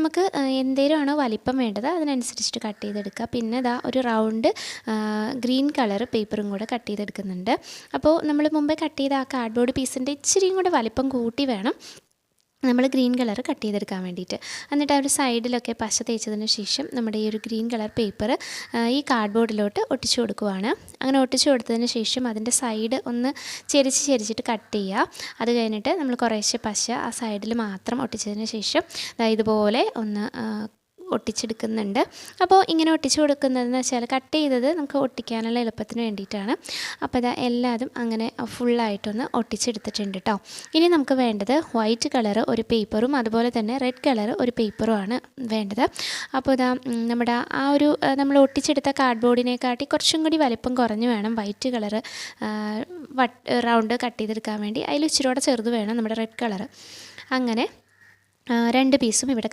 നമുക്ക് എന്തേലുമാണോ വലിപ്പം വേണ്ടത് അതിനനുസരിച്ചിട്ട് കട്ട് ചെയ്തെടുക്കുക. പിന്നെ ഇതാ ഒരു റൗണ്ട് ഗ്രീൻ കളർ പേപ്പറും കൂടെ കട്ട് ചെയ്തെടുക്കുന്നുണ്ട്. അപ്പോൾ നമ്മൾ മുമ്പേ കട്ട് ചെയ്ത ആ കാർഡ്ബോർഡ് പീസിൻ്റെ ഇച്ചിരിയും കൂടെ വലിപ്പം കൂട്ടി വേണം നമ്മൾ ഗ്രീൻ കളർ കട്ട് ചെയ്തെടുക്കാൻ വേണ്ടിയിട്ട്. എന്നിട്ട് ആ ഒരു സൈഡിലൊക്കെ പശ തേച്ചതിന് ശേഷം നമ്മുടെ ഈ ഒരു ഗ്രീൻ കളർ പേപ്പർ ഈ കാർഡ്ബോർഡിലോട്ട് ഒട്ടിച്ചു കൊടുക്കുവാണ്. അങ്ങനെ ഒട്ടിച്ചു കൊടുത്തതിന് ശേഷം അതിൻ്റെ സൈഡ് ഒന്ന് ചെരിച്ചിട്ട് കട്ട് ചെയ്യുക. അത് കഴിഞ്ഞിട്ട് നമ്മൾ കുറേശ്ശെ പശ ആ സൈഡിൽ മാത്രം ഒട്ടിച്ചതിന് ശേഷം ഇതുപോലെ ഒന്ന് ഒട്ടിച്ചെടുക്കുന്നുണ്ട്. അപ്പോൾ ഇങ്ങനെ ഒട്ടിച്ചു കൊടുക്കുന്നതെന്ന് വെച്ചാൽ കട്ട് ചെയ്തത് നമുക്ക് ഒട്ടിക്കാനുള്ള എളുപ്പത്തിന് വേണ്ടിയിട്ടാണ്. അപ്പോൾ ഇതാ എല്ലാതും അങ്ങനെ ഫുള്ളായിട്ടൊന്ന് ഒട്ടിച്ചെടുത്തിട്ടുണ്ട് കേട്ടോ. ഇനി നമുക്ക് വേണ്ടത് വൈറ്റ് കളർ ഒരു പേപ്പറും അതുപോലെ തന്നെ റെഡ് കളർ ഒരു പേപ്പറുമാണ് വേണ്ടത്. അപ്പോൾ ഇതാ നമ്മുടെ ആ ഒരു നമ്മൾ ഒട്ടിച്ചെടുത്ത കാർഡ്ബോർഡിനെക്കാട്ടി കുറച്ചും കൂടി വലിപ്പം കുറഞ്ഞ് വേണം വൈറ്റ് കളർ റൗണ്ട് കട്ട് ചെയ്തെടുക്കാൻ വേണ്ടി. അതിൽ ഇച്ചിരി കൂടെ ചെറുത് വേണം നമ്മുടെ റെഡ് കളർ. അങ്ങനെ 2 പീസും ഇവിടെ